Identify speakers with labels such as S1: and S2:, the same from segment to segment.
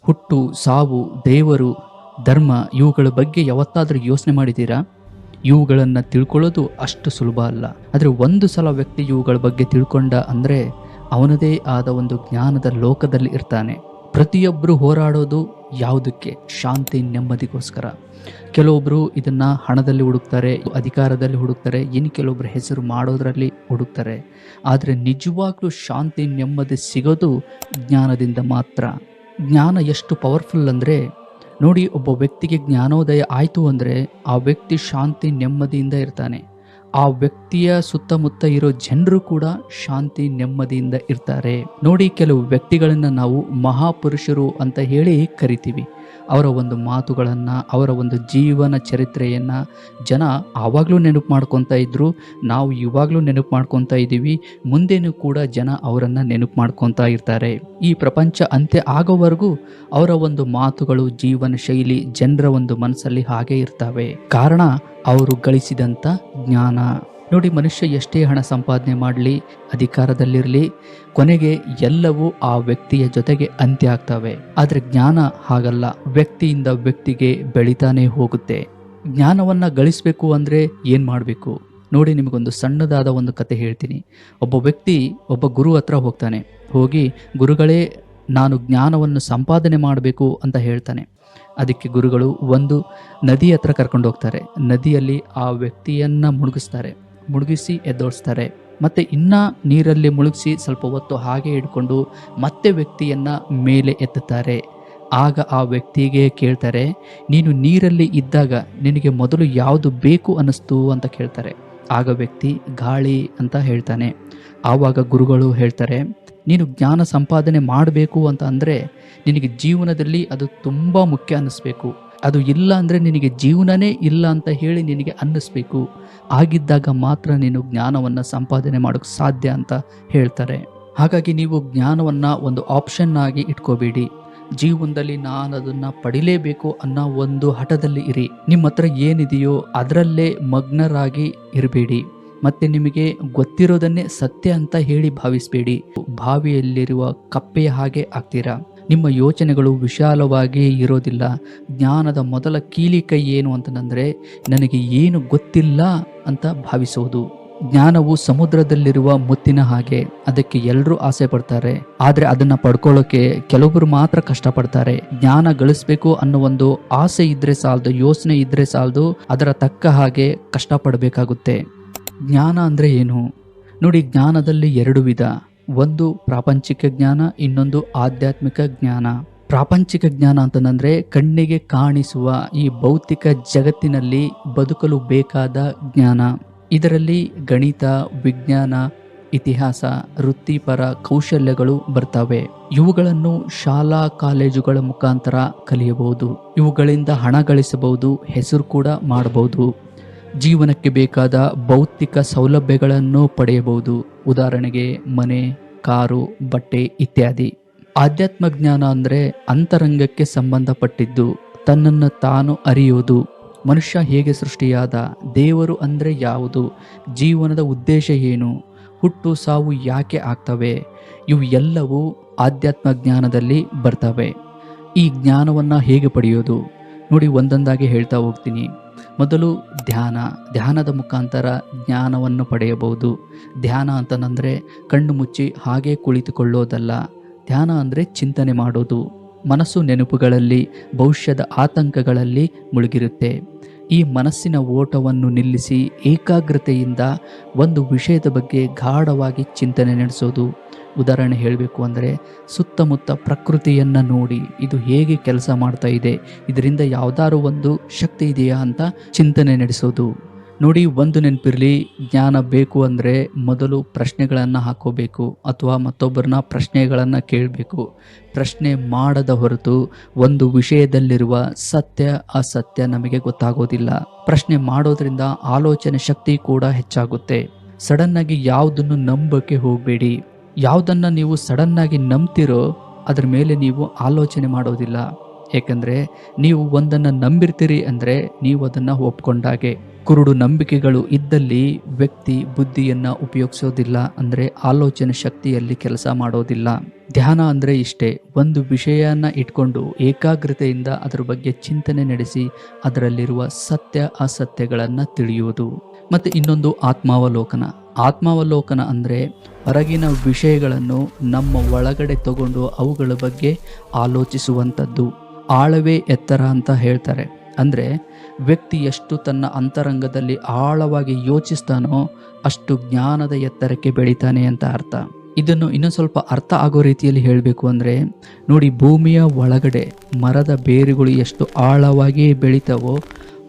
S1: ಹುಟ್ಟು, ಸಾವು, ದೇವರು, ಧರ್ಮ ಇವುಗಳ ಬಗ್ಗೆ ಯಾವತ್ತಾದರೂ ಯೋಚನೆ ಮಾಡಿದ್ದೀರಾ? ಇವುಗಳನ್ನು ತಿಳ್ಕೊಳ್ಳೋದು ಅಷ್ಟು ಸುಲಭ ಅಲ್ಲ. ಆದರೆ ಒಂದು ಸಲ ವ್ಯಕ್ತಿ ಇವುಗಳ ಬಗ್ಗೆ ತಿಳ್ಕೊಂಡ ಅಂದರೆ ಅವನದೇ ಆದ ಒಂದು ಜ್ಞಾನದ ಲೋಕದಲ್ಲಿ ಇರ್ತಾನೆ. ಪ್ರತಿಯೊಬ್ಬರು ಹೋರಾಡೋದು ಯಾವುದಕ್ಕೆ? ಶಾಂತಿ, ನೆಮ್ಮದಿಗೋಸ್ಕರ. ಕೆಲವೊಬ್ಬರು ಇದನ್ನು ಹಣದಲ್ಲಿ ಹುಡುಕ್ತಾರೆ, ಅಧಿಕಾರದಲ್ಲಿ ಹುಡುಕ್ತಾರೆ, ಇನ್ನು ಕೆಲವೊಬ್ಬರು ಹೆಸರು ಮಾಡೋದರಲ್ಲಿ ಹುಡುಕ್ತಾರೆ. ಆದರೆ ನಿಜವಾಗ್ಲೂ ಶಾಂತಿ, ನೆಮ್ಮದಿ ಸಿಗೋದು ಜ್ಞಾನದಿಂದ ಮಾತ್ರ. ಜ್ಞಾನ ಎಷ್ಟು ಪವರ್ಫುಲ್ ಅಂದರೆ ನೋಡಿ, ಒಬ್ಬ ವ್ಯಕ್ತಿಗೆ ಜ್ಞಾನೋದಯ ಆಯಿತು ಅಂದರೆ ಆ ವ್ಯಕ್ತಿ ಶಾಂತಿ, ನೆಮ್ಮದಿಯಿಂದ ಇರ್ತಾನೆ. ಆ ವ್ಯಕ್ತಿಯ ಸುತ್ತಮುತ್ತ ಇರೋ ಜನರು ಕೂಡ ಶಾಂತಿ, ನೆಮ್ಮದಿಯಿಂದ ಇರ್ತಾರೆ. ನೋಡಿ, ಕೆಲವು ವ್ಯಕ್ತಿಗಳನ್ನು ನಾವು ಮಹಾಪುರುಷರು ಅಂತ ಹೇಳಿ ಕರಿತೀವಿ. ಅವರ ಒಂದು ಮಾತುಗಳನ್ನು, ಅವರ ಒಂದು ಜೀವನ ಚರಿತ್ರೆಯನ್ನು ಜನ ಆವಾಗಲೂ ನೆನಪು ಮಾಡ್ಕೊತಾ ಇದ್ರು, ನಾವು ಇವಾಗಲೂ ನೆನಪು ಮಾಡ್ಕೊತಾ ಇದ್ದೀವಿ, ಮುಂದೇನೂ ಕೂಡ ಜನ ಅವರನ್ನು ನೆನಪು ಮಾಡ್ಕೊತಾ ಇರ್ತಾರೆ. ಈ ಪ್ರಪಂಚ ಅಂತ್ಯ ಆಗೋವರೆಗೂ ಅವರ ಒಂದು ಮಾತುಗಳು, ಜೀವನ ಶೈಲಿ ಜನರ ಒಂದು ಮನಸ್ಸಲ್ಲಿ ಹಾಗೆ ಇರ್ತವೆ. ಕಾರಣ ಅವರು ಗಳಿಸಿದಂಥ ಜ್ಞಾನ. ನೋಡಿ, ಮನುಷ್ಯ ಎಷ್ಟೇ ಹಣ ಸಂಪಾದನೆ ಮಾಡಲಿ, ಅಧಿಕಾರದಲ್ಲಿರಲಿ, ಕೊನೆಗೆ ಎಲ್ಲವೂ ಆ ವ್ಯಕ್ತಿಯ ಜೊತೆಗೆ ಅಂತ್ಯ ಆಗ್ತವೆ. ಆದರೆ ಜ್ಞಾನ ಹಾಗಲ್ಲ, ವ್ಯಕ್ತಿಯಿಂದ ವ್ಯಕ್ತಿಗೆ ಬೆಳಿತಾನೆ ಹೋಗುತ್ತೆ. ಜ್ಞಾನವನ್ನು ಗಳಿಸಬೇಕು ಅಂದರೆ ಏನು ಮಾಡಬೇಕು ನೋಡಿ, ನಿಮಗೊಂದು ಸಣ್ಣದಾದ ಒಂದು ಕತೆ ಹೇಳ್ತೀನಿ. ಒಬ್ಬ ವ್ಯಕ್ತಿ ಒಬ್ಬ ಗುರು ಹತ್ರ ಹೋಗ್ತಾನೆ. ಹೋಗಿ, ಗುರುಗಳೇ, ನಾನು ಜ್ಞಾನವನ್ನು ಸಂಪಾದನೆ ಮಾಡಬೇಕು ಅಂತ ಹೇಳ್ತಾನೆ. ಅದಕ್ಕೆ ಗುರುಗಳು ಒಂದು ನದಿ ಹತ್ರ ಕರ್ಕೊಂಡು ಹೋಗ್ತಾರೆ. ನದಿಯಲ್ಲಿ ಆ ವ್ಯಕ್ತಿಯನ್ನು ಮುಳುಗಿಸಿ ಎದ್ದೋಡಿಸ್ತಾರೆ. ಮತ್ತು ಇನ್ನೂ ನೀರಲ್ಲಿ ಮುಳುಗಿಸಿ ಸ್ವಲ್ಪ ಹೊತ್ತು ಹಾಗೆ ಹಿಡ್ಕೊಂಡು ಮತ್ತೆ ವ್ಯಕ್ತಿಯನ್ನು ಮೇಲೆ ಎತ್ತುತ್ತಾರೆ. ಆಗ ಆ ವ್ಯಕ್ತಿಗೆ ಕೇಳ್ತಾರೆ, ನೀನು ನೀರಲ್ಲಿ ಇದ್ದಾಗ ನಿನಗೆ ಮೊದಲು ಯಾವುದು ಬೇಕು ಅನ್ನಿಸ್ತು ಅಂತ ಕೇಳ್ತಾರೆ. ಆಗ ವ್ಯಕ್ತಿ ಗಾಳಿ ಅಂತ ಹೇಳ್ತಾನೆ. ಆವಾಗ ಗುರುಗಳು ಹೇಳ್ತಾರೆ, ನೀನು ಜ್ಞಾನ ಸಂಪಾದನೆ ಮಾಡಬೇಕು ಅಂತ ಅಂದರೆ ನಿನಗೆ ಜೀವನದಲ್ಲಿ ಅದು ತುಂಬ ಮುಖ್ಯ ಅನ್ನಿಸ್ಬೇಕು. ಅದು ಇಲ್ಲ ಅಂದರೆ ನಿನಗೆ ಜೀವನನೇ ಇಲ್ಲ ಅಂತ ಹೇಳಿ ನಿನಗೆ ಅನ್ನಿಸ್ಬೇಕು. ಆಗಿದ್ದಾಗ ಮಾತ್ರ ನೀನು ಜ್ಞಾನವನ್ನು ಸಂಪಾದನೆ ಮಾಡೋಕ್ಕೆ ಸಾಧ್ಯ ಅಂತ ಹೇಳ್ತಾರೆ. ಹಾಗಾಗಿ ನೀವು ಜ್ಞಾನವನ್ನು ಒಂದು ಆಪ್ಷನ್ ಆಗಿ ಇಟ್ಕೋಬೇಡಿ. ಜೀವನದಲ್ಲಿ ನಾನು ಅದನ್ನು ಪಡಿಲೇಬೇಕು ಅನ್ನೋ ಒಂದು ಹಠದಲ್ಲಿ ಇರಿ. ನಿಮ್ಮ ಹತ್ರ ಏನಿದೆಯೋ ಅದರಲ್ಲೇ ಮಗ್ನರಾಗಿ ಇರಬೇಡಿ. ಮತ್ತು ನಿಮಗೆ ಗೊತ್ತಿರೋದನ್ನೇ ಸತ್ಯ ಅಂತ ಹೇಳಿ ಭಾವಿಸಬೇಡಿ. ಬಾವಿಯಲ್ಲಿರುವ ಕಪ್ಪೆಯ ಹಾಗೆ ಆಗ್ತೀರಾ. ನಿಮ್ಮ ಯೋಚನೆಗಳು ವಿಶಾಲವಾಗಿ ಇರೋದಿಲ್ಲ. ಜ್ಞಾನದ ಮೊದಲ ಕೀಲಿಕೈ ಏನು ಅಂತಂದರೆ ನನಗೆ ಏನು ಗೊತ್ತಿಲ್ಲ ಅಂತ ಭಾವಿಸೋದು. ಜ್ಞಾನವು ಸಮುದ್ರದಲ್ಲಿರುವ ಮುತ್ತಿನ ಹಾಗೆ, ಅದಕ್ಕೆ ಎಲ್ಲರೂ ಆಸೆ ಪಡ್ತಾರೆ, ಆದರೆ ಅದನ್ನು ಪಡ್ಕೊಳ್ಳೋಕೆ ಕೆಲವೊಬ್ಬರು ಮಾತ್ರ ಕಷ್ಟಪಡ್ತಾರೆ. ಜ್ಞಾನ ಗಳಿಸ್ಬೇಕು ಅನ್ನೋ ಒಂದು ಆಸೆ ಇದ್ರೆ ಸಾಲದು, ಯೋಚನೆ ಇದ್ರೆ ಸಾಲದು, ಅದರ ತಕ್ಕ ಹಾಗೆ ಕಷ್ಟಪಡಬೇಕಾಗುತ್ತೆ. ಜ್ಞಾನ ಅಂದರೆ ಏನು ನೋಡಿ, ಜ್ಞಾನದಲ್ಲಿ ಎರಡು ವಿಧ. ಒಂದು ಪ್ರಾಪಂಚಿಕ ಜ್ಞಾನ, ಇನ್ನೊಂದು ಆಧ್ಯಾತ್ಮಿಕ ಜ್ಞಾನ. ಪ್ರಾಪಂಚಿಕ ಜ್ಞಾನ ಅಂತಂದರೆ ಕಣ್ಣಿಗೆ ಕಾಣಿಸುವ ಈ ಭೌತಿಕ ಜಗತ್ತಿನಲ್ಲಿ ಬದುಕಲು ಬೇಕಾದ ಜ್ಞಾನ. ಇದರಲ್ಲಿ ಗಣಿತ, ವಿಜ್ಞಾನ, ಇತಿಹಾಸ, ವೃತ್ತಿಪರ ಕೌಶಲ್ಯಗಳು ಬರ್ತವೆ. ಇವುಗಳನ್ನು ಶಾಲಾ ಕಾಲೇಜುಗಳ ಮುಖಾಂತರ ಕಲಿಯಬಹುದು. ಇವುಗಳಿಂದ ಹಣ ಗಳಿಸಬಹುದು, ಹೆಸರು ಕೂಡ ಮಾಡಬಹುದು. ಜೀವನಕ್ಕೆ ಬೇಕಾದ ಭೌತಿಕ ಸೌಲಭ್ಯಗಳನ್ನು ಪಡೆಯಬಹುದು. ಉದಾಹರಣೆಗೆ ಮನೆ, ಕಾರು, ಬಟ್ಟೆ ಇತ್ಯಾದಿ. ಆಧ್ಯಾತ್ಮ ಜ್ಞಾನ ಅಂದರೆ ಅಂತರಂಗಕ್ಕೆ ಸಂಬಂಧಪಟ್ಟಿದ್ದು, ತನ್ನನ್ನು ತಾನು ಅರಿಯೋದು. ಮನುಷ್ಯ ಹೇಗೆ ಸೃಷ್ಟಿಯಾದ, ದೇವರು ಅಂದರೆ ಯಾವುದು, ಜೀವನದ ಉದ್ದೇಶ ಏನು, ಹುಟ್ಟು ಸಾವು ಯಾಕೆ ಆಗ್ತವೆ, ಇವು ಎಲ್ಲವೂ ಆಧ್ಯಾತ್ಮ ಜ್ಞಾನದಲ್ಲಿ ಬರ್ತವೆ. ಈ ಜ್ಞಾನವನ್ನು ಹೇಗೆ ಪಡೆಯೋದು ನೋಡಿ, ಒಂದೊಂದಾಗಿ ಹೇಳ್ತಾ ಹೋಗ್ತೀನಿ. ಮೊದಲು ಧ್ಯಾನದ ಮುಖಾಂತರ ಜ್ಞಾನವನ್ನು ಪಡೆಯಬಹುದು. ಧ್ಯಾನ ಅಂತಂದರೆ ಕಣ್ಣು ಮುಚ್ಚಿ ಹಾಗೆ ಕುಳಿತುಕೊಳ್ಳೋದಲ್ಲ. ಧ್ಯಾನ ಅಂದರೆ ಚಿಂತನೆ ಮಾಡೋದು. ಮನಸ್ಸು ನೆನಪುಗಳಲ್ಲಿ, ಭವಿಷ್ಯದ ಆತಂಕಗಳಲ್ಲಿ ಮುಳುಗಿರುತ್ತೆ. ಈ ಮನಸ್ಸಿನ ಓಟವನ್ನು ನಿಲ್ಲಿಸಿ ಏಕಾಗ್ರತೆಯಿಂದ ಒಂದು ವಿಷಯದ ಬಗ್ಗೆ ಗಾಢವಾಗಿ ಚಿಂತನೆ ನಡೆಸೋದು. ಉದಾಹರಣೆ ಹೇಳಬೇಕು ಅಂದರೆ ಸುತ್ತಮುತ್ತ ಪ್ರಕೃತಿಯನ್ನು ನೋಡಿ ಇದು ಹೇಗೆ ಕೆಲಸ ಮಾಡ್ತಾ ಇದೆ, ಇದರಿಂದ ಯಾವುದಾದ್ರು ಒಂದು ಶಕ್ತಿ ಇದೆಯಾ ಅಂತ ಚಿಂತನೆ ನಡೆಸೋದು. ನೋಡಿ, ಒಂದು ನೆನಪಿರಲಿ, ಜ್ಞಾನ ಬೇಕು ಅಂದರೆ ಮೊದಲು ಪ್ರಶ್ನೆಗಳನ್ನು ಹಾಕೋಬೇಕು ಅಥವಾ ಮತ್ತೊಬ್ಬರನ್ನ ಪ್ರಶ್ನೆಗಳನ್ನು ಕೇಳಬೇಕು. ಪ್ರಶ್ನೆ ಮಾಡದ ಹೊರತು ಒಂದು ವಿಷಯದಲ್ಲಿರುವ ಸತ್ಯ ಅಸತ್ಯ ನಮಗೆ ಗೊತ್ತಾಗೋದಿಲ್ಲ. ಪ್ರಶ್ನೆ ಮಾಡೋದ್ರಿಂದ ಆಲೋಚನೆ ಶಕ್ತಿ ಕೂಡ ಹೆಚ್ಚಾಗುತ್ತೆ. ಸಡನ್ನಾಗಿ ಯಾವುದನ್ನು ನಂಬಕ್ಕೆ ಹೋಗಬೇಡಿ. ಯಾವುದನ್ನು ನೀವು ಸಡನ್ನಾಗಿ ನಂಬ್ತಿರೋ ಅದ್ರ ಮೇಲೆ ನೀವು ಆಲೋಚನೆ ಮಾಡೋದಿಲ್ಲ. ಏಕೆಂದರೆ ನೀವು ಒಂದನ್ನು ನಂಬಿರ್ತೀರಿ ಅಂದರೆ ನೀವು ಅದನ್ನು ಒಪ್ಕೊಂಡಾಗೆ. ಕುರುಡು ನಂಬಿಕೆಗಳು ಇದ್ದಲ್ಲಿ ವ್ಯಕ್ತಿ ಬುದ್ಧಿಯನ್ನು ಉಪಯೋಗಿಸೋದಿಲ್ಲ, ಅಂದರೆ ಆಲೋಚನೆ ಶಕ್ತಿಯಲ್ಲಿ ಕೆಲಸ ಮಾಡೋದಿಲ್ಲ. ಧ್ಯಾನ ಅಂದರೆ ಇಷ್ಟೇ, ಒಂದು ವಿಷಯನ ಇಟ್ಕೊಂಡು ಏಕಾಗ್ರತೆಯಿಂದ ಅದರ ಬಗ್ಗೆ ಚಿಂತನೆ ನಡೆಸಿ ಅದರಲ್ಲಿರುವ ಸತ್ಯ ಅಸತ್ಯಗಳನ್ನು ತಿಳಿಯುವುದು. ಮತ್ತು ಇನ್ನೊಂದು ಆತ್ಮಾವಲೋಕನ. ಆತ್ಮಾವಲೋಕನ ಅಂದರೆ ಹೊರಗಿನ ವಿಷಯಗಳನ್ನು ನಮ್ಮ ಒಳಗಡೆ ತಗೊಂಡು ಅವುಗಳ ಬಗ್ಗೆ ಆಲೋಚಿಸುವಂಥದ್ದು. ಆಳವೇ ಎತ್ತರ ಅಂತ ಹೇಳ್ತಾರೆ. ಅಂದರೆ ವ್ಯಕ್ತಿ ಎಷ್ಟು ತನ್ನ ಅಂತರಂಗದಲ್ಲಿ ಆಳವಾಗಿ ಯೋಚಿಸ್ತಾನೋ ಅಷ್ಟು ಜ್ಞಾನದ ಎತ್ತರಕ್ಕೆ ಬೆಳಿತಾನೆ ಅಂತ ಅರ್ಥ. ಇದನ್ನು ಇನ್ನೊಂದು ಸ್ವಲ್ಪ ಅರ್ಥ ಆಗೋ ರೀತಿಯಲ್ಲಿ ಹೇಳಬೇಕು ಅಂದರೆ ನೋಡಿ, ಭೂಮಿಯ ಒಳಗಡೆ ಮರದ ಬೇರುಗಳು ಎಷ್ಟು ಆಳವಾಗಿ ಬೆಳಿತಾವೋ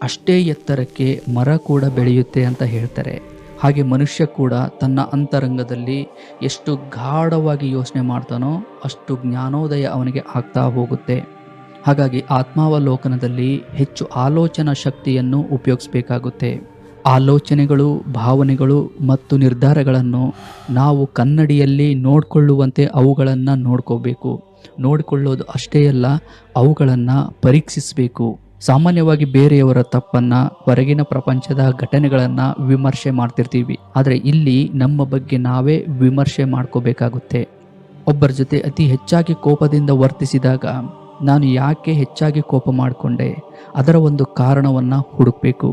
S1: ಅಷ್ಟೇ ಎತ್ತರಕ್ಕೆ ಮರ ಕೂಡ ಬೆಳೆಯುತ್ತೆ ಅಂತ ಹೇಳ್ತಾರೆ. ಹಾಗೆ ಮನುಷ್ಯ ಕೂಡ ತನ್ನ ಅಂತರಂಗದಲ್ಲಿ ಎಷ್ಟು ಗಾಢವಾಗಿ ಯೋಚನೆ ಮಾಡ್ತಾನೋ ಅಷ್ಟು ಜ್ಞಾನೋದಯ ಅವನಿಗೆ ಆಗ್ತಾ ಹೋಗುತ್ತೆ. ಹಾಗಾಗಿ ಆತ್ಮಾವಲೋಕನದಲ್ಲಿ ಹೆಚ್ಚು ಆಲೋಚನಾ ಶಕ್ತಿಯನ್ನು ಉಪಯೋಗಿಸಬೇಕಾಗುತ್ತೆ. ಆಲೋಚನೆಗಳು, ಭಾವನೆಗಳು ಮತ್ತು ನಿರ್ಧಾರಗಳನ್ನು ನಾವು ಕನ್ನಡಿಯಲ್ಲಿ ನೋಡಿಕೊಳ್ಳುವಂತೆ ಅವುಗಳನ್ನು ನೋಡ್ಕೋಬೇಕು. ನೋಡಿಕೊಳ್ಳೋದು ಅಷ್ಟೇ ಅಲ್ಲ, ಅವುಗಳನ್ನು ಪರೀಕ್ಷಿಸಬೇಕು. ಸಾಮಾನ್ಯವಾಗಿ ಬೇರೆಯವರ ತಪ್ಪನ್ನು, ಹೊರಗಿನ ಪ್ರಪಂಚದ ಘಟನೆಗಳನ್ನು ವಿಮರ್ಶೆ ಮಾಡ್ತಿರ್ತೀವಿ. ಆದರೆ ಇಲ್ಲಿ ನಮ್ಮ ಬಗ್ಗೆ ನಾವೇ ವಿಮರ್ಶೆ ಮಾಡ್ಕೋಬೇಕಾಗುತ್ತೆ. ಒಬ್ಬರ ಜೊತೆ ಅತಿ ಹೆಚ್ಚಾಗಿ ಕೋಪದಿಂದ ವರ್ತಿಸಿದಾಗ ನಾನು ಯಾಕೆ ಹೆಚ್ಚಾಗಿ ಕೋಪ ಮಾಡಿಕೊಂಡೆ, ಅದರ ಒಂದು ಕಾರಣವನ್ನು ಹುಡುಕಬೇಕು.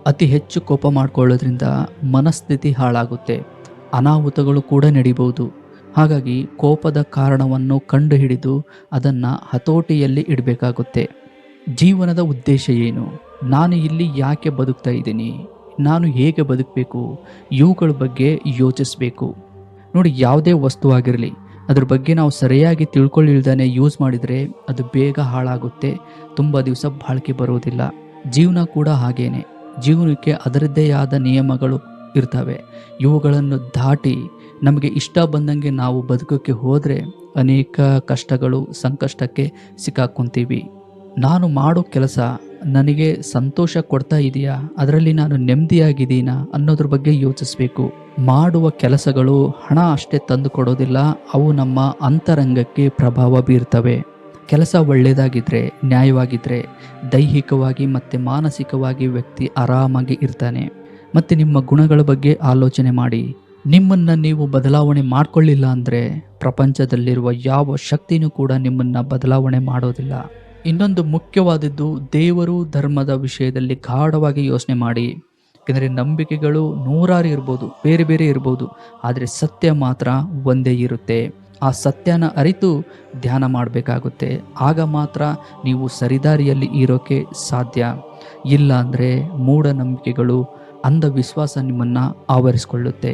S1: ಅತಿ ಹೆಚ್ಚು ಕೋಪ ಮಾಡಿಕೊಳ್ಳೋದ್ರಿಂದ ಮನಸ್ಥಿತಿ ಹಾಳಾಗುತ್ತೆ, ಅನಾಹುತಗಳು ಕೂಡ ನಡೀಬಹುದು. ಹಾಗಾಗಿ ಕೋಪದ ಕಾರಣವನ್ನು ಕಂಡುಹಿಡಿದು ಅದನ್ನು ಹತೋಟಿಯಲ್ಲಿ ಇಡಬೇಕಾಗುತ್ತೆ. ಜೀವನದ ಉದ್ದೇಶ ಏನು, ನಾನು ಇಲ್ಲಿ ಯಾಕೆ ಬದುಕ್ತಾ ಇದ್ದೀನಿ, ನಾನು ಹೇಗೆ ಬದುಕಬೇಕು, ಇವುಗಳ ಬಗ್ಗೆ ಯೋಚಿಸಬೇಕು. ನೋಡಿ, ಯಾವುದೇ ವಸ್ತುವಾಗಿರಲಿ ಅದ್ರ ಬಗ್ಗೆ ನಾವು ಸರಿಯಾಗಿ ತಿಳ್ಕೊಳ್ಳಿಲ್ದೇ ಯೂಸ್ ಮಾಡಿದರೆ ಅದು ಬೇಗ ಹಾಳಾಗುತ್ತೆ, ತುಂಬ ದಿವಸ ಬಾಳಿಕೆ ಬರೋದಿಲ್ಲ. ಜೀವನ ಕೂಡ ಹಾಗೇನೆ. ಜೀವನಕ್ಕೆ ಅದರದ್ದೇ ಆದ ನಿಯಮಗಳು ಇರ್ತವೆ. ಇವುಗಳನ್ನು ದಾಟಿ ನಮಗೆ ಇಷ್ಟ ಬಂದಂಗೆ ನಾವು ಬದುಕೋಕ್ಕೆ ಹೋದರೆ ಅನೇಕ ಕಷ್ಟಗಳು, ಸಂಕಷ್ಟಕ್ಕೆ ಸಿಕ್ಕಾಕ್ಕೊಂತೀವಿ. ನಾನು ಮಾಡೋ ಕೆಲಸ ನನಗೆ ಸಂತೋಷ ಕೊಡ್ತಾ ಇದೆಯಾ, ಅದರಲ್ಲಿ ನಾನು ನೆಮ್ಮದಿಯಾಗಿದ್ದೀನಾ ಅನ್ನೋದ್ರ ಬಗ್ಗೆ ಯೋಚಿಸಬೇಕು. ಮಾಡುವ ಕೆಲಸಗಳು ಹಣ ಅಷ್ಟೇ ತಂದು ಕೊಡೋದಿಲ್ಲ, ಅವು ನಮ್ಮ ಅಂತರಂಗಕ್ಕೆ ಪ್ರಭಾವ ಬೀರ್ತವೆ. ಕೆಲಸ ಒಳ್ಳೆಯದಾಗಿದ್ದರೆ, ನ್ಯಾಯವಾಗಿದ್ದರೆ ದೈಹಿಕವಾಗಿ ಮತ್ತು ಮಾನಸಿಕವಾಗಿ ವ್ಯಕ್ತಿ ಆರಾಮಾಗಿ ಇರ್ತಾನೆ. ಮತ್ತು ನಿಮ್ಮ ಗುಣಗಳ ಬಗ್ಗೆ ಆಲೋಚನೆ ಮಾಡಿ. ನಿಮ್ಮನ್ನು ನೀವು ಬದಲಾವಣೆ ಮಾಡಿಕೊಳ್ಳಿಲ್ಲ ಅಂದರೆ ಪ್ರಪಂಚದಲ್ಲಿರುವ ಯಾವ ಶಕ್ತಿನೂ ಕೂಡ ನಿಮ್ಮನ್ನು ಬದಲಾವಣೆ ಮಾಡೋದಿಲ್ಲ. ಇನ್ನೊಂದು ಮುಖ್ಯವಾದದ್ದು, ದೇವರು ಧರ್ಮದ ವಿಷಯದಲ್ಲಿ ಗಾಢವಾಗಿ ಯೋಚನೆ ಮಾಡಿ. ಯಾಕೆಂದರೆ ನಂಬಿಕೆಗಳು ನೂರಾರು ಇರ್ಬೋದು, ಬೇರೆ ಬೇರೆ ಇರ್ಬೋದು, ಆದರೆ ಸತ್ಯ ಮಾತ್ರ ಒಂದೇ ಇರುತ್ತೆ. ಆ ಸತ್ಯನ ಅರಿತು ಧ್ಯಾನ ಮಾಡಬೇಕಾಗುತ್ತೆ. ಆಗ ಮಾತ್ರ ನೀವು ಸರಿದಾರಿಯಲ್ಲಿ ಇರೋಕ್ಕೆ ಸಾಧ್ಯ. ಇಲ್ಲ ಅಂದರೆ ಮೂಢನಂಬಿಕೆಗಳು, ಅಂಧವಿಶ್ವಾಸ ನಿಮ್ಮನ್ನು ಆವರಿಸಿಕೊಳ್ಳುತ್ತೆ.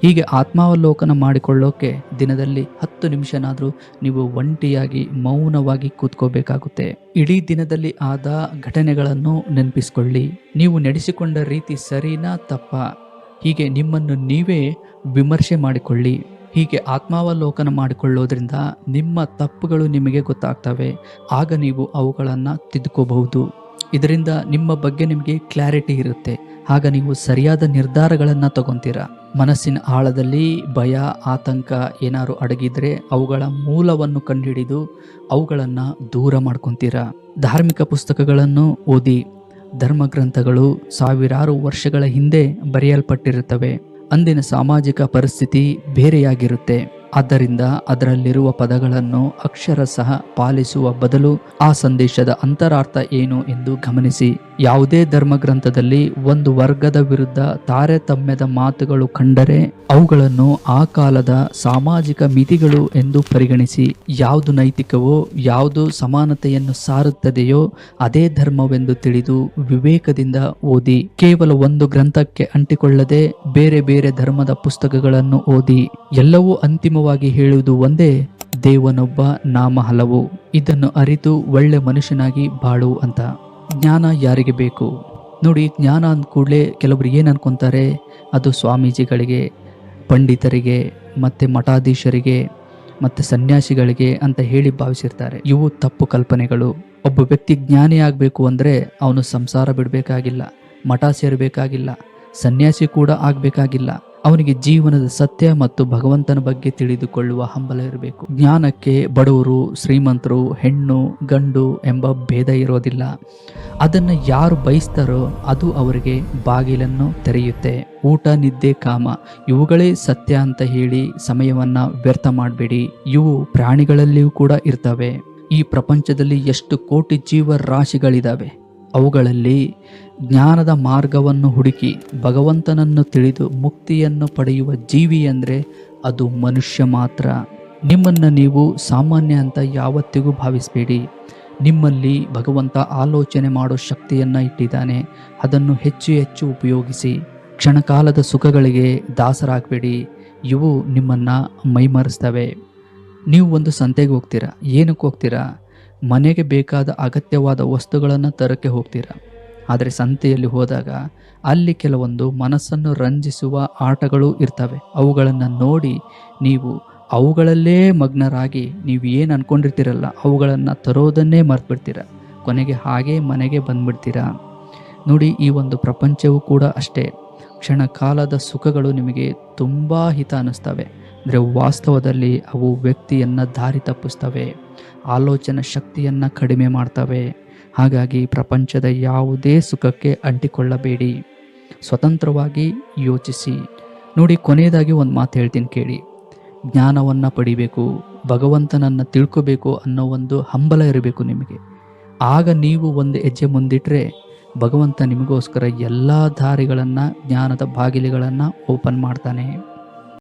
S1: ಹೀಗೆ ಆತ್ಮಾವಲೋಕನ ಮಾಡಿಕೊಳ್ಳೋಕೆ ದಿನದಲ್ಲಿ 10 ನಿಮಿಷನಾದರೂ ನೀವು ಒಂಟಿಯಾಗಿ ಮೌನವಾಗಿ ಕೂತ್ಕೋಬೇಕಾಗುತ್ತೆ. ಇಡೀ ದಿನದಲ್ಲಿ ಆದ ಘಟನೆಗಳನ್ನು ನೆನಪಿಸ್ಕೊಳ್ಳಿ. ನೀವು ನಡೆಸಿಕೊಂಡ ರೀತಿ ಸರಿನಾ ತಪ್ಪಾ, ಹೀಗೆ ನಿಮ್ಮನ್ನು ನೀವೇ ವಿಮರ್ಶೆ ಮಾಡಿಕೊಳ್ಳಿ. ಹೀಗೆ ಆತ್ಮಾವಲೋಕನ ಮಾಡಿಕೊಳ್ಳೋದ್ರಿಂದ ನಿಮ್ಮ ತಪ್ಪುಗಳು ನಿಮಗೆ ಗೊತ್ತಾಗ್ತವೆ. ಆಗ ನೀವು ಅವುಗಳನ್ನು ತಿದ್ದುಕೋಬಹುದು. ಇದರಿಂದ ನಿಮ್ಮ ಬಗ್ಗೆ ನಿಮಗೆ ಕ್ಲಾರಿಟಿ ಇರುತ್ತೆ. ಆಗ ನೀವು ಸರಿಯಾದ ನಿರ್ಧಾರಗಳನ್ನು ತಗೊತೀರಾ. ಮನಸ್ಸಿನ ಆಳದಲ್ಲಿ ಭಯ, ಆತಂಕ ಏನಾದ್ರು ಅಡಗಿದ್ರೆ ಅವುಗಳ ಮೂಲವನ್ನು ಕಂಡುಹಿಡಿದು ಅವುಗಳನ್ನು ದೂರ ಮಾಡ್ಕೊತೀರಾ. ಧಾರ್ಮಿಕ ಪುಸ್ತಕಗಳನ್ನು ಓದಿ. ಧರ್ಮಗ್ರಂಥಗಳು ಸಾವಿರಾರು ವರ್ಷಗಳ ಹಿಂದೆ ಬರೆಯಲ್ಪಟ್ಟಿರುತ್ತವೆ. ಅಂದಿನ ಸಾಮಾಜಿಕ ಪರಿಸ್ಥಿತಿ ಬೇರೆಯಾಗಿರುತ್ತೆ. ಆದ್ದರಿಂದ ಅದರಲ್ಲಿರುವ ಪದಗಳನ್ನು ಅಕ್ಷರಶಃ ಪಾಲಿಸುವ ಬದಲು ಆ ಸಂದೇಶದ ಅಂತರಾರ್ಥ ಏನು ಎಂದು ಗಮನಿಸಿ. ಯಾವುದೇ ಧರ್ಮಗ್ರಂಥದಲ್ಲಿ ಒಂದು ವರ್ಗದ ವಿರುದ್ಧ ತಾರತಮ್ಯದ ಮಾತುಗಳು ಕಂಡರೆ ಅವುಗಳನ್ನು ಆ ಕಾಲದ ಸಾಮಾಜಿಕ ಮಿತಿಗಳು ಎಂದು ಪರಿಗಣಿಸಿ. ಯಾವುದು ನೈತಿಕವೋ, ಯಾವುದು ಸಮಾನತೆಯನ್ನು ಸಾರುತ್ತದೆಯೋ ಅದೇ ಧರ್ಮವೆಂದು ತಿಳಿದು ವಿವೇಕದಿಂದ ಓದಿ. ಕೇವಲ ಒಂದು ಗ್ರಂಥಕ್ಕೆ ಅಂಟಿಕೊಳ್ಳದೆ ಬೇರೆ ಬೇರೆ ಧರ್ಮದ ಪುಸ್ತಕಗಳನ್ನು ಓದಿ. ಎಲ್ಲವೂ ಅಂತಿಮವಾಗಿ ಹೇಳುವುದು ಒಂದೇ, ದೇವನೊಬ್ಬ, ನಾಮ ಹಲವು. ಇದನ್ನು ಅರಿತು ಒಳ್ಳೆ ಮನುಷ್ಯನಾಗಿ ಬಾಳು ಅಂತ. ಜ್ಞಾನ ಯಾರಿಗೆ ಬೇಕು ನೋಡಿ. ಜ್ಞಾನ ಅಂದ ಕೂಡಲೇ ಕೆಲವರು ಏನು ಅನ್ಕೊಂತಾರೆ, ಅದು ಸ್ವಾಮೀಜಿಗಳಿಗೆ, ಪಂಡಿತರಿಗೆ, ಮತ್ತು ಮಠಾಧೀಶರಿಗೆ ಮತ್ತು ಸನ್ಯಾಸಿಗಳಿಗೆ ಅಂತ ಹೇಳಿ ಭಾವಿಸಿರ್ತಾರೆ. ಇವು ತಪ್ಪು ಕಲ್ಪನೆಗಳು. ಒಬ್ಬ ವ್ಯಕ್ತಿ ಜ್ಞಾನಿ ಆಗಬೇಕು ಅಂದರೆ ಅವನು ಸಂಸಾರ ಬಿಡಬೇಕಾಗಿಲ್ಲ, ಮಠ ಸೇರಬೇಕಾಗಿಲ್ಲ, ಸನ್ಯಾಸಿ ಕೂಡ ಆಗಬೇಕಾಗಿಲ್ಲ. ಅವನಿಗೆ ಜೀವನದ ಸತ್ಯ ಮತ್ತು ಭಗವಂತನ ಬಗ್ಗೆ ತಿಳಿದುಕೊಳ್ಳುವ ಹಂಬಲ ಇರಬೇಕು. ಜ್ಞಾನಕ್ಕೆ ಬಡವರು, ಶ್ರೀಮಂತರು, ಹೆಣ್ಣು, ಗಂಡು ಎಂಬ ಭೇದ ಇರೋದಿಲ್ಲ. ಅದನ್ನು ಯಾರು ಬಯಸ್ತಾರೋ ಅದು ಅವರಿಗೆ ಬಾಗಿಲನ್ನು ತೆರೆಯುತ್ತೆ. ಊಟ, ನಿದ್ದೆ, ಕಾಮ ಇವುಗಳೇ ಸತ್ಯ ಅಂತ ಹೇಳಿ ಸಮಯವನ್ನು ವ್ಯರ್ಥ ಮಾಡಬೇಡಿ. ಇವು ಪ್ರಾಣಿಗಳಲ್ಲಿಯೂ ಕೂಡ ಇರ್ತವೆ. ಈ ಪ್ರಪಂಚದಲ್ಲಿ ಎಷ್ಟು ಕೋಟಿ ಜೀವರಾಶಿಗಳಿದ್ದಾವೆ. ಅವುಗಳಲ್ಲಿ ಜ್ಞಾನದ ಮಾರ್ಗವನ್ನು ಹುಡುಕಿ ಭಗವಂತನನ್ನು ತಿಳಿದು ಮುಕ್ತಿಯನ್ನು ಪಡೆಯುವ ಜೀವಿ ಅಂದರೆ ಅದು ಮನುಷ್ಯ ಮಾತ್ರ. ನಿಮ್ಮನ್ನು ನೀವು ಸಾಮಾನ್ಯ ಅಂತ ಯಾವತ್ತಿಗೂ ಭಾವಿಸಬೇಡಿ. ನಿಮ್ಮಲ್ಲಿ ಭಗವಂತ ಆಲೋಚನೆ ಮಾಡೋ ಶಕ್ತಿಯನ್ನು ಇಟ್ಟಿದ್ದಾನೆ. ಅದನ್ನು ಹೆಚ್ಚು ಹೆಚ್ಚು ಉಪಯೋಗಿಸಿ. ಕ್ಷಣಕಾಲದ ಸುಖಗಳಿಗೆ ದಾಸರಾಗಬೇಡಿ. ಇವು ನಿಮ್ಮನ್ನು ಮೈಮರೆಸ್ತವೆ. ನೀವು ಒಂದು ಸಂತೆಗೆ ಹೋಗ್ತೀರಾ. ಏನಕ್ಕೆ ಹೋಗ್ತೀರಾ? ಮನೆಗೆ ಬೇಕಾದ ಅಗತ್ಯವಾದ ವಸ್ತುಗಳನ್ನು ತರಕ್ಕೆ ಹೋಗ್ತೀರಾ. ಆದರೆ ಸಂತೆಯಲ್ಲಿ ಹೋದಾಗ ಅಲ್ಲಿ ಕೆಲವೊಂದು ಮನಸ್ಸನ್ನು ರಂಜಿಸುವ ಆಟಗಳು ಇರ್ತವೆ. ಅವುಗಳನ್ನು ನೋಡಿ ನೀವು ಅವುಗಳಲ್ಲೇ ಮಗ್ನರಾಗಿ ನೀವು ಏನು ಅಂದ್ಕೊಂಡಿರ್ತೀರಲ್ಲ ಅವುಗಳನ್ನು ತರೋದನ್ನೇ ಮರೆತುಬಿಡ್ತೀರ. ಕೊನೆಗೆ ಹಾಗೇ ಮನೆಗೆ ಬಂದ್ಬಿಡ್ತೀರಾ. ನೋಡಿ, ಈ ಒಂದು ಪ್ರಪಂಚವೂ ಕೂಡ ಅಷ್ಟೇ. ಕ್ಷಣಕಾಲದ ಸುಖಗಳು ನಿಮಗೆ ತುಂಬ ಹಿತ ಅನ್ನಿಸ್ತವೆ. ಅಂದರೆ ವಾಸ್ತವದಲ್ಲಿ ಅವು ವ್ಯಕ್ತಿಯನ್ನು ದಾರಿ ತಪ್ಪಿಸ್ತವೆ, ಆಲೋಚನಾ ಶಕ್ತಿಯನ್ನು ಕಡಿಮೆ ಮಾಡ್ತವೆ. ಹಾಗಾಗಿ ಪ್ರಪಂಚದ ಯಾವುದೇ ಸುಖಕ್ಕೆ ಅಂಟಿಕೊಳ್ಳಬೇಡಿ. ಸ್ವತಂತ್ರವಾಗಿ ಯೋಚಿಸಿ. ನೋಡಿ, ಕೊನೆಯದಾಗಿ ಒಂದು ಮಾತು ಹೇಳ್ತೀನಿ ಕೇಳಿ. ಜ್ಞಾನವನ್ನು ಪಡಿಬೇಕು, ಭಗವಂತನನ್ನು ತಿಳ್ಕೋಬೇಕು ಅನ್ನೋ ಒಂದು ಹಂಬಲ ಇರಬೇಕು ನಿಮಗೆ. ಆಗ ನೀವು ಒಂದು ಹೆಜ್ಜೆ ಮುಂದಿಟ್ಟರೆ ಭಗವಂತ ನಿಮಗೋಸ್ಕರ ಎಲ್ಲ ದಾರಿಗಳನ್ನು, ಜ್ಞಾನದ ಬಾಗಿಲುಗಳನ್ನು ಓಪನ್ ಮಾಡ್ತಾನೆ.